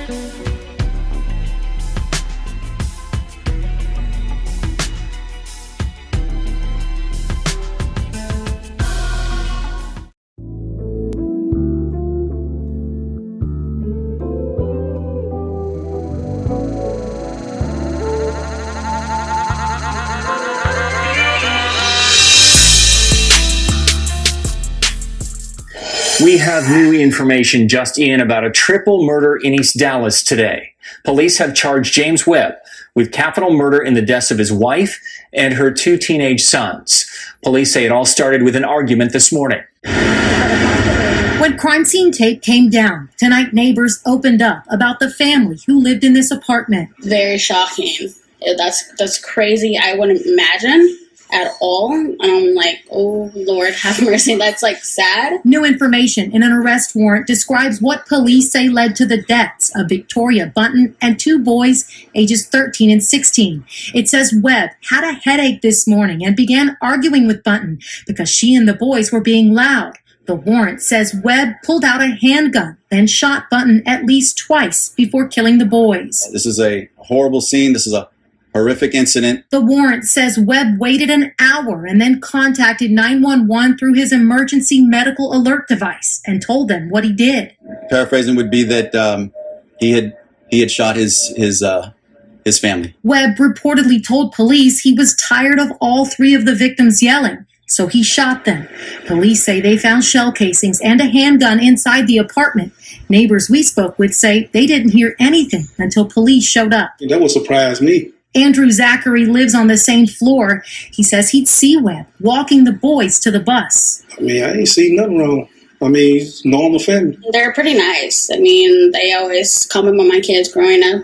We have new information just in about a triple murder in East Dallas today. Police have charged James Webb with capital murder in the deaths of his wife and her 2 teenage sons. Police say it all started with an argument this morning. When crime scene tape came down, tonight neighbors opened up about the family who lived in this apartment. Very shocking. That's crazy. I wouldn't imagine at all. I'm like, oh Lord, have mercy. That's like sad. New information in an arrest warrant describes what police say led to the deaths of Victoria Bunton and 2 boys ages 13 and 16. It says Webb had a headache this morning and began arguing with Bunton because she and the boys were being loud. The warrant says Webb pulled out a handgun, then shot Bunton at least twice before killing the boys. This is a horrible scene. This is a horrific incident. The warrant says Webb waited an hour and then contacted 911 through his emergency medical alert device and told them what he did. Paraphrasing would be that he had shot his family. Webb reportedly told police he was tired of all 3 of the victims yelling, so he shot them. Police say they found shell casings and a handgun inside the apartment. Neighbors we spoke with say they didn't hear anything until police showed up. That would surprise me. Andrew Zachary lives on the same floor. He says he'd see Webb walking the boys to the bus. I mean, I ain't seen nothing wrong. I mean, it's normal family. They're pretty nice. I mean, they always compliment my kids growing up.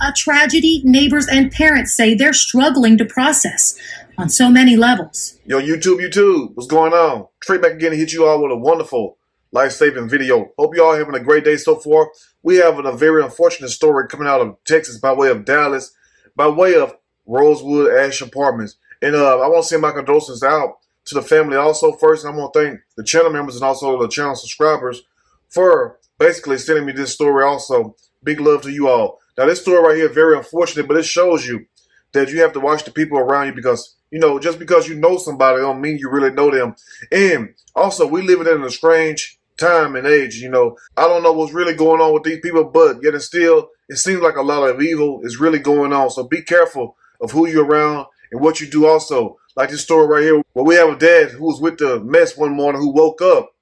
A tragedy neighbors and parents say they're struggling to process on so many levels. Yo, YouTube, what's going on? Trey back again to hit you all with a wonderful, life-saving video. Hope you all having a great day so far. We have a very unfortunate story coming out of Texas by way of Dallas, by way of Rosewood Ash Apartments. And I want to send my condolences out to the family also first. And I want to thank the channel members and also the channel subscribers for basically sending me this story also. Big love to you all. Now, this story right here is very unfortunate, but it shows you that you have to watch the people around you because, you know, just because you know somebody don't mean you really know them. And also, we living in a strange time and age, you know. I don't know what's really going on with these people, but yet and still, it seems like a lot of evil is really going on. So be careful of who you're around and what you do also. Like this story right here, where we have a dad who was with the mess one morning who woke up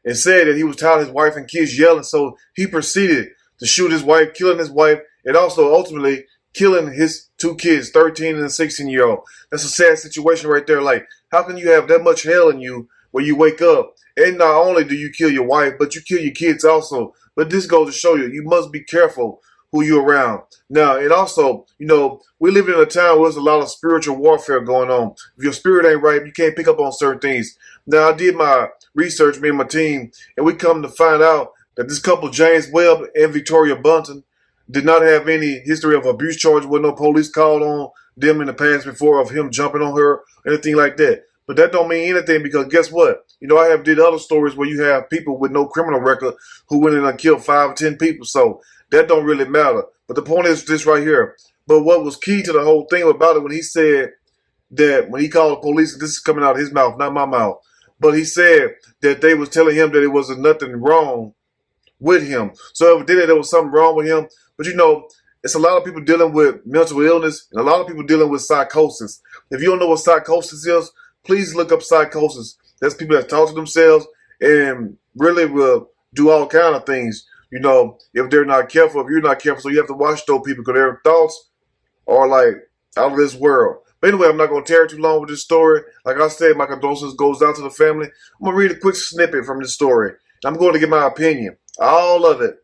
and said that he was tired of his wife and kids yelling. So he proceeded to shoot his wife, killing his wife, and also ultimately killing his 2 kids, 13 and 16-year-old. That's a sad situation right there. Like, how can you have that much hell in you where you wake up and not only do you kill your wife, but you kill your kids also? But this goes to show you, you must be careful who you're around. Now, and also, you know, we live in a time where there's a lot of spiritual warfare going on. If your spirit ain't right, you can't pick up on certain things. Now, I did my research, me and my team, and we come to find out that this couple, James Webb and Victoria Bunton, did not have any history of abuse charges with no police called on them in the past before of him jumping on her, anything like that. But that don't mean anything because guess what? You know, I have did other stories where you have people with no criminal record who went in and killed 5 or 10 people. So that don't really matter. But the point is this right here. But what was key to the whole thing about it when he said that when he called the police, this is coming out of his mouth, not my mouth, but he said that they was telling him that it wasn't nothing wrong with him. So evidently there was something wrong with him. But you know, it's a lot of people dealing with mental illness and a lot of people dealing with psychosis. If you don't know what psychosis is, please look up psychosis. That's people that talk to themselves and really will do all kind of things, you know, if they're not careful, if you're not careful. So you have to watch those people because their thoughts are like out of this world. But anyway, I'm not going to tear too long with this story. Like I said, my condolences goes out to the family. I'm going to read a quick snippet from this story. I'm going to give my opinion. All of it.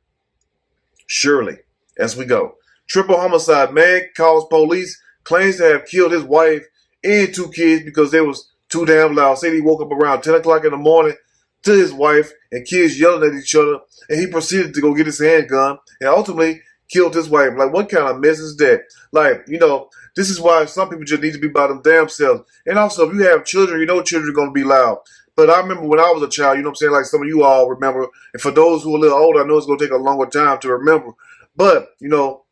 Surely. As we go. Triple homicide. Man calls police. Claims to have killed his wife and 2 kids because they was too damn loud. Said he woke up around 10 o'clock in the morning to his wife and kids yelling at each other. And he proceeded to go get his handgun and ultimately killed his wife. Like, what kind of mess is that? Like, you know, this is why some people just need to be by them damn selves. And also, if you have children, you know children are going to be loud. But I remember when I was a child, you know what I'm saying? Like some of you all remember. And for those who are a little older, I know it's going to take a longer time to remember. But, you know,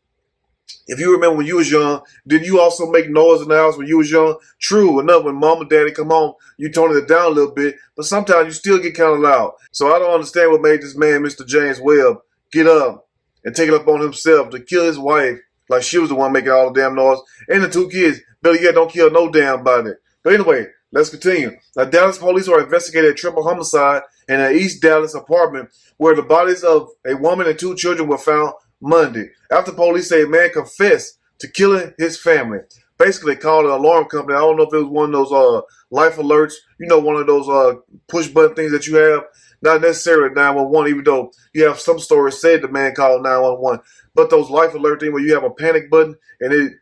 if you remember when you was young, did you also make noise in the house when you was young? True enough, when mom and daddy come home, you tone it down a little bit, but sometimes you still get kind of loud. So I don't understand what made this man, Mr. James Webb, get up and take it up on himself to kill his wife like she was the one making all the damn noise, and the two kids. Better yet, don't kill no damn body. But anyway, let's continue. Now, Dallas police are investigating a triple homicide in an East Dallas apartment where the bodies of a woman and two children were found Monday, after police say a man confessed to killing his family. Basically, they called an alarm company. I don't know if it was one of those life alerts, you know, one of those push button things that you have. Not necessarily 911, even though you have some stories said the man called 911. But those life alert things where you have a panic button and it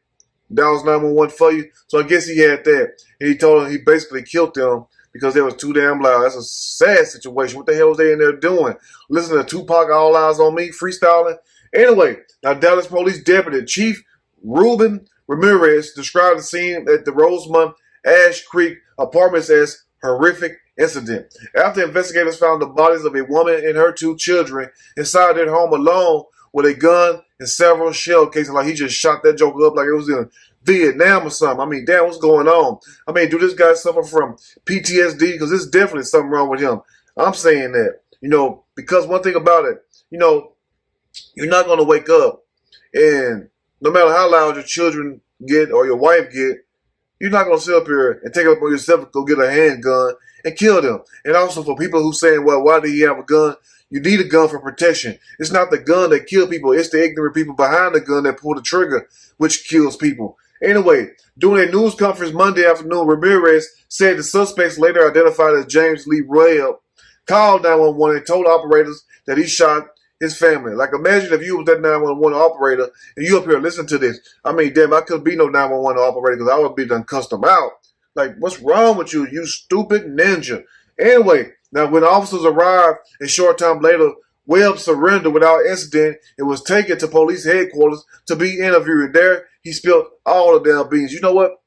dials 911 for you. So I guess he had that. And he told him he basically killed them because they was too damn loud. That's a sad situation. What the hell was they in there doing? Listening to Tupac, All Eyes on Me, freestyling? Anyway, now Dallas Police Deputy Chief Ruben Ramirez described the scene at the Rosemont Ash Creek Apartments as horrific incident. After investigators found the bodies of a woman and her two children inside their home alone with a gun and several shell casings, like he just shot that joker up like it was in Vietnam or something. I mean, damn, what's going on? I mean, do this guy suffer from PTSD? Because there's definitely something wrong with him. I'm saying that, you know, because one thing about it, you know, you're not going to wake up and no matter how loud your children get or your wife get, you're not going to sit up here and take it up on yourself and go get a handgun and kill them. And also for people who saying, well, why do he have a gun? You need a gun for protection. It's not the gun that kills people. It's the ignorant people behind the gun that pull the trigger, which kills people. Anyway, during a news conference Monday afternoon, Ramirez said the suspects, later identified as James Lee Webb, called 911 and told operators that he shot his family. Like, imagine if you was that 911 operator and you up here listening to this. I mean, damn, I couldn't be no 911 operator because I would be done cussed them out. Like, what's wrong with you, you stupid ninja? Anyway, now when officers arrived a short time later, Webb surrendered without incident and was taken to police headquarters to be interviewed. There, he spilled all the damn beans. You know what?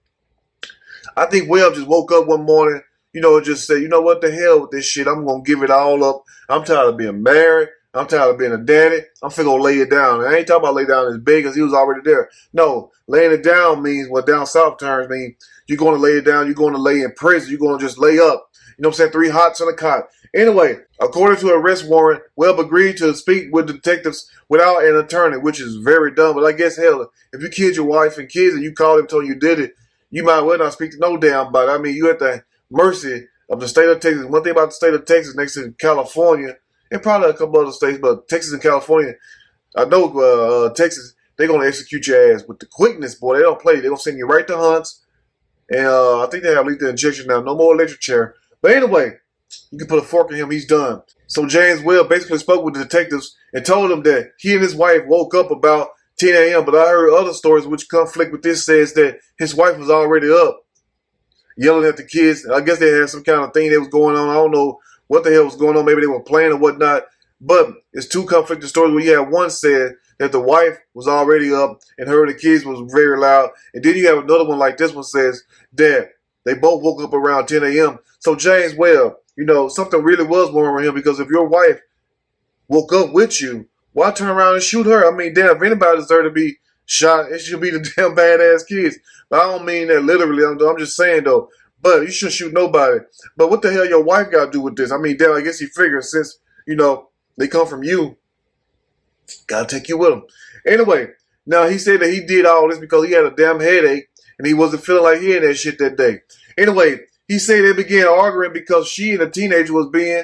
I think Webb just woke up one morning, you know, and just said, you know what, the hell with this shit. I'm going to give it all up. I'm tired of being married. I'm tired of being a daddy. I'm finna go lay it down. I ain't talking about lay down in his bed because he was already there. No, laying it down means what down south terms mean. You're going to lay it down. You're going to lay in prison. You're going to just lay up. You know what I'm saying? 3 hots on a cot. Anyway, according to an arrest warrant, Webb agreed to speak with detectives without an attorney, which is very dumb. But I guess, hell, if you killed your wife and kids and you called him told you did it, you might well not speak to no damn body. I mean, you at the mercy of the state of Texas. One thing about the state of Texas next to California, and probably a couple other states, but Texas and California, I know Texas, they're going to execute your ass with the quickness, boy. They don't play. They're going to send you right to Hunts. And I think they have lethal injection now. No more electric chair. But anyway, you can put a fork in him. He's done. So James Webb basically spoke with the detectives and told them that he and his wife woke up about 10 a.m. But I heard other stories which conflict with this, says that his wife was already up yelling at the kids. I guess they had some kind of thing that was going on. I don't know what the hell was going on. Maybe they were playing or whatnot. But it's two conflicting stories where you have one said that the wife was already up and her and the kids was very loud. And then you have another one like this one says that they both woke up around 10 a.m. So James Webb, you know, something really was wrong with him, because if your wife woke up with you, why turn around and shoot her? I mean, damn, if anybody deserves to be shot, it should be the damn badass kids. But I don't mean that literally. I'm just saying, though. But you shouldn't shoot nobody. But what the hell your wife got to do with this? I mean, damn, I guess he figures since, you know, they come from you, got to take you with them. Anyway, now he said that he did all this because he had a damn headache and he wasn't feeling like hearing that shit that day. Anyway, he said they began arguing because she and the teenager was being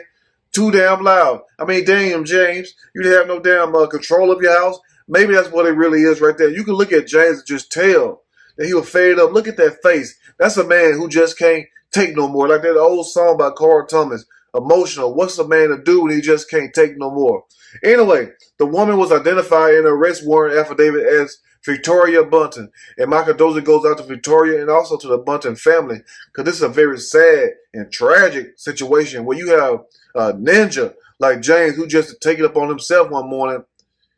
too damn loud. I mean, damn, James, you didn't have no damn control of your house. Maybe that's what it really is right there. You can look at James and just tell that he was fed up. Look at that face. That's a man who just can't take no more. Like that old song by Carl Thomas, Emotional. What's a man to do when he just can't take no more? Anyway, the woman was identified in an arrest warrant affidavit as Victoria Bunton. And my condolences goes out to Victoria and also to the Bunton family, because this is a very sad and tragic situation where you have a ninja like James who just take it upon himself one morning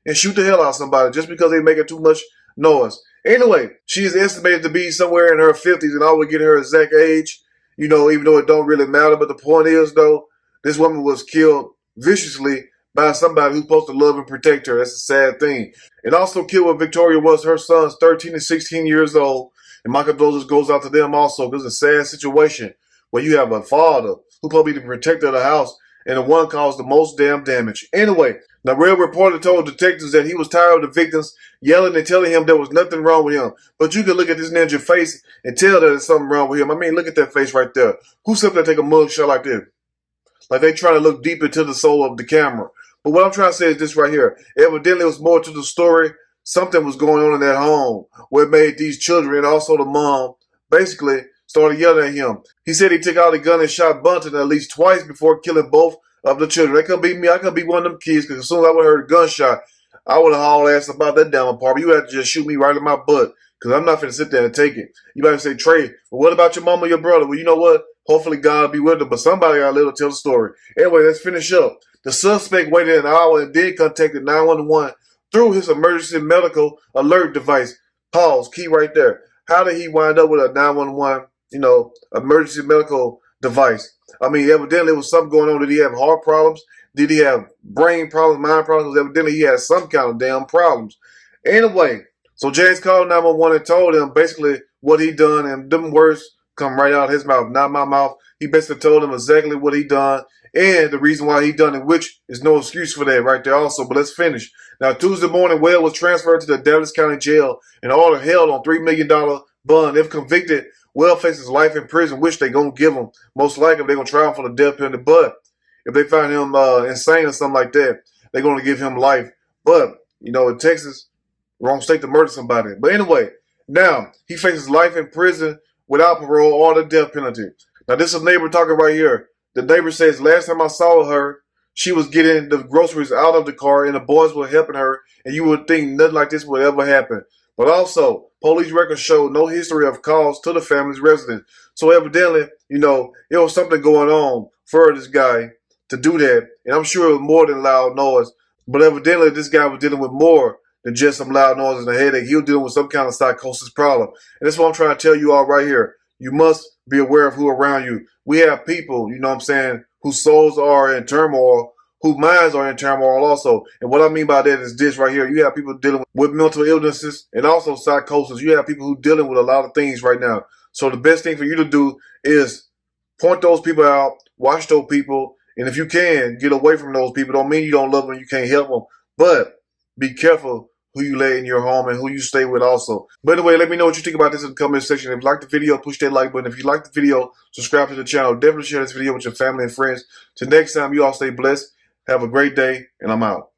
and shoot the hell out of somebody just because they making too much noise. Anyway, she is estimated to be somewhere in her 50s, and I would get her exact age. you know, even though it don't really matter. But the point is, though, this woman was killed viciously by somebody who's supposed to love and protect her. That's a sad thing. And also killed what Victoria was. Her son's 13 and 16 years old. And my condolences goes out to them also, because it's a sad situation where you have a father who probably the protector of the house, and the one caused the most damn damage. Anyway, the real reporter told detectives that he was tired of the victims yelling and telling him there was nothing wrong with him. But you can look at this ninja face and tell that there's something wrong with him. I mean, look at that face right there. Who's up there take a mug shot like this? Like they trying to look deep into the soul of the camera. But what I'm trying to say is this right here. Evidently, it was more to the story. Something was going on in that home where it made these children and also the mom basically started yelling at him. He said he took out a gun and shot Bunton at least twice before killing both of the children. That couldn't be me. I couldn't be one of them kids, because as soon as I would have heard a gunshot, I would have hauled ass about that damn apartment. You had to just shoot me right in my butt, because I'm not finna sit there and take it. You might say, Trey, well, what about your mama or your brother? Well, you know what? Hopefully God will be with them, but somebody got to live to tell the story. Anyway, let's finish up. The suspect waited an hour and then contacted 911 through his emergency medical alert device. Pause. Key right there. How did he wind up with a 911, emergency medical device? I mean, evidently, there was something going on. Did he have heart problems? Did he have brain problems, mind problems? Evidently, he had some kind of damn problems. Anyway, so James called 911 and told him basically what he done, and them words come right out of his mouth, not my mouth. He basically told him exactly what he done and the reason why he done it, which is no excuse for that right there also. But let's finish. Now, Tuesday morning, Webb was transferred to the Dallas County Jail and ordered held on $3 million bond. If convicted, Webb faces life in prison, which they going to give him. Most likely, they're going to try him for the death penalty. But if they find him insane or something like that, they're going to give him life. But, in Texas, wrong state to murder somebody. But anyway, now he faces life in prison without parole or the death penalty. Now, this is a neighbor talking right here. The neighbor says, last time I saw her, she was getting the groceries out of the car and the boys were helping her, and you would think nothing like this would ever happen. But also, police records show no history of calls to the family's residence. So evidently, there was something going on for this guy to do that. And I'm sure it was more than loud noise. But evidently, this guy was dealing with more than just some loud noise and a headache. He was dealing with some kind of psychosis problem. And that's what I'm trying to tell you all right here. You must be aware of who around you. We have people, whose souls are in turmoil, whose minds are in turmoil also. And what I mean by that is this right here. You have people dealing with mental illnesses and also psychosis. You have people who are dealing with a lot of things right now. So the best thing for you to do is point those people out, watch those people, and if you can, get away from those people. Don't mean you don't love them, you can't help them, but be careful who you let in your home and who you stay with also. But anyway, let me know what you think about this in the comment section. If you like the video, push that like button. If you like the video, subscribe to the channel. Definitely share this video with your family and friends. Till next time, you all stay blessed. Have a great day, and I'm out.